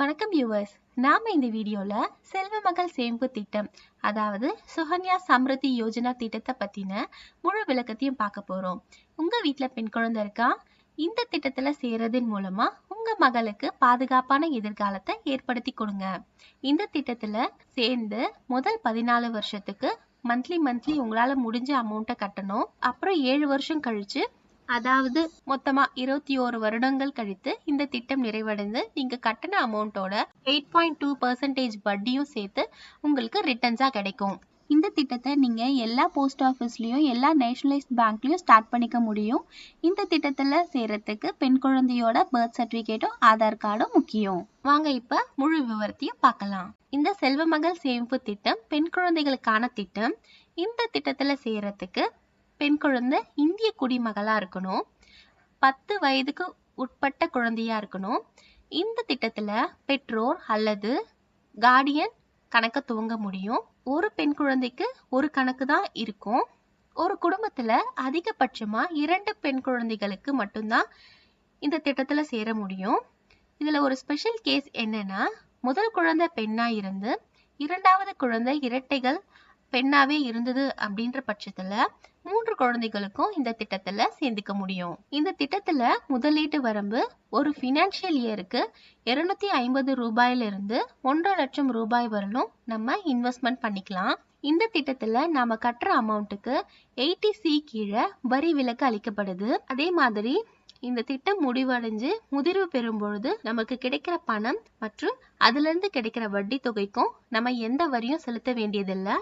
வணக்கம் வியூவர்ஸ். நாம இந்த வீடியோல செல்வ மகள் சேமிப்பு திட்டம், அதாவது சுகன்யா சம்ருத்தி யோஜனா திட்டத்தை பத்தின முழு விளக்கத்தையும் பார்க்க போறோம். உங்க வீட்டுல பெண் குழந்தை இருக்கா? இந்த திட்டத்துல சேர்றதன் மூலமா உங்க மகளுக்கு பாதுகாப்பான எதிர்காலத்தை ஏற்படுத்தி கொடுங்க. இந்த திட்டத்துல சேர்ந்து முதல் 14 வருஷத்துக்கு மந்த்லி உங்களால முடிஞ்ச அமௌண்ட்டை கட்டணும். அப்புறம் 7 வருஷம் கழிச்சு, அதாவது மொத்தமா 21 வருடங்கள் கழித்து இந்த திட்டம் நிறைவடைந்து நீங்க கட்டின அமௌண்ட்டோட 8.2% வட்டியும் சேர்த்து உங்களுக்கு ரிட்டர்ன்ஸா கிடைக்கும். இந்த திட்டத்தை நீங்க எல்லா போஸ்ட் ஆஃபீஸ்லயும் எல்லா நேஷனலைஸ்ட் பேங்க்லயும் ஸ்டார்ட் பண்ணிக்க முடியும். இந்த திட்டத்துல சேர்றதுக்கு பெண் குழந்தையோட பர்த் சர்டிபிகேட்டும் ஆதார் கார்டும் முக்கியம். வாங்க இப்ப முழு விவரத்தையும் பார்க்கலாம். இந்த செல்வ மகள் சேமிப்பு திட்டம் பெண் குழந்தைகளுக்கான திட்டம். இந்த திட்டத்துல சேர்றதுக்கு பெண் குழந்தை இந்திய குடிமகளா இருக்கணும், 10 வயதுக்கு உட்பட்ட குழந்தையா இருக்கணும். இந்த திட்டத்துல பெற்றோர் அல்லது கார்டியன் கணக்க துவங்க முடியும். ஒரு பெண் குழந்தைக்கு ஒரு கணக்கு தான் இருக்கும். ஒரு குடும்பத்துல அதிகபட்சமா 2 பெண் குழந்தைகளுக்கு மட்டும்தான் இந்த திட்டத்துல சேர முடியும். இதுல ஒரு ஸ்பெஷல் கேஸ் என்னன்னா, முதல் குழந்தை பெண்ணா இருந்து இரண்டாவது குழந்தை இரட்டைகள் பெண்ணாவே இருந்தது அப்படின்ற பட்சத்துல 3 குழந்தைகளுக்கும் இந்த திட்டத்துல சேர்ந்துக்க முடியும். இந்த திட்டத்துல முதலீட்டு வரம்பு ஒரு ஃபினான்ஷியல் இயருக்கு 250 ரூபாயிலிருந்து 1.5 லட்சம் ரூபாய் வரலும் நம்ம இன்வெஸ்ட்மெண்ட் பண்ணிக்கலாம். இந்த திட்டத்துல நாம கட்டுற அமௌண்ட்டுக்கு 80C கீழே வரி விலக்கு அளிக்கப்படுது. அதே மாதிரி இந்த திட்டம் முடிவடைஞ்சு முதிர்வு பெறும் பொழுது நமக்கு கிடைக்கிற பணம் மற்றும் அதுல இருந்து கிடைக்கிற வட்டி தொகைக்கும் நம்ம எந்த வரியும் செலுத்த வேண்டியதில்லை.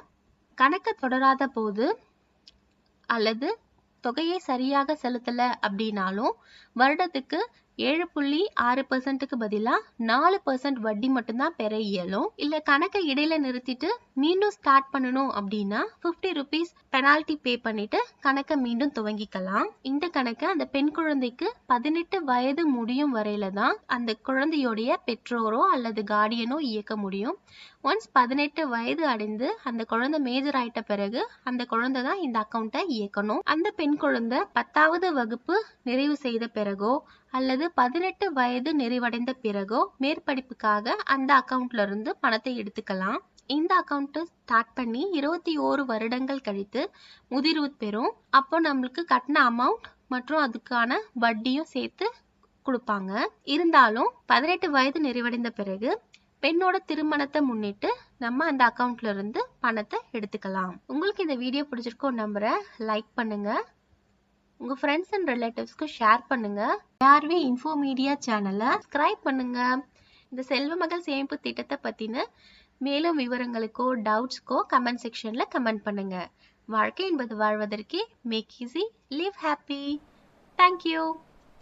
கணக்க தொடராத போது அல்லது தொகையை சரியாக செலுத்தல அப்படின்னாலும் வருடத்துக்கு 7.6%க்கு பதிலா 4% வட்டி மட்டும்தான் பெற இயலும். இல்ல கணக்கை இடையில நிறுத்திட்டு மீண்டும் ஸ்டார்ட் பண்ணணும் அப்படின்னா 50 rupees பெனால்டி பே பண்ணிட்டு கணக்கை மீண்டும் துவங்கிக்கலாம். இந்த கணக்கை அந்த பெண் குழந்தைக்கு 18 வயது முடியும் வரையில தான் அந்த குழந்தையோடைய பெற்றோரோ அல்லது கார்டியனோ இயக்க முடியும். ஒன்ஸ் 18 வயது அடைந்து அந்த குழந்தை மேஜர் ஆயிட்ட பிறகு அந்த குழந்தை தான் இந்த அக்கௌண்ட்டை இயக்கணும். அந்த பெண் குழந்தை 10வது வகுப்பு நிறைவு செய்த பிறகோ அல்லது 18 வயது நிறைவடைந்த பிறகோ மேற்படிப்புக்காக அந்த அக்கௌண்ட்ல இருந்து பணத்தை எடுத்துக்கலாம். இந்த அக்கௌண்ட் ஸ்டார்ட் பண்ணி 21 வருடங்கள் கழித்து முதிர்வு பெறும். அப்போ நம்மளுக்கு கட்டின அமௌண்ட் மற்றும் அதுக்கான வட்டியும் சேர்த்து கொடுப்பாங்க. இருந்தாலும் 18 வயது நிறைவடைந்த பிறகு பெண்ணோட திருமணத்தை முன்னிட்டு நம்ம அந்த அக்கௌண்ட்ல இருந்து பணத்தை எடுத்துக்கலாம். உங்களுக்கு இந்த வீடியோ பிடிச்சிருக்கோம் நம்புறேன். லைக் பண்ணுங்க, உங்க ஃப்ரெண்ட்ஸ் அண்ட் ரிலேட்டிவ்ஸ்க்கு ஷேர் பண்ணுங்க. யார்வே இன்ஃபோ மீடியா சேனலை சப்ஸ்கிரைப் பண்ணுங்க. இந்த செல்வ மகள் சேமிப்பு திட்டத்தை பத்தின மேலும் விவரங்களுக்கோ டவுட்ஸ்க்கோ கமெண்ட் செக்ஷன்ல கமெண்ட் பண்ணுங்க. வாழ்க்கை என்பது வாழ்வதற்கே. Make easy, live happy. Thank you.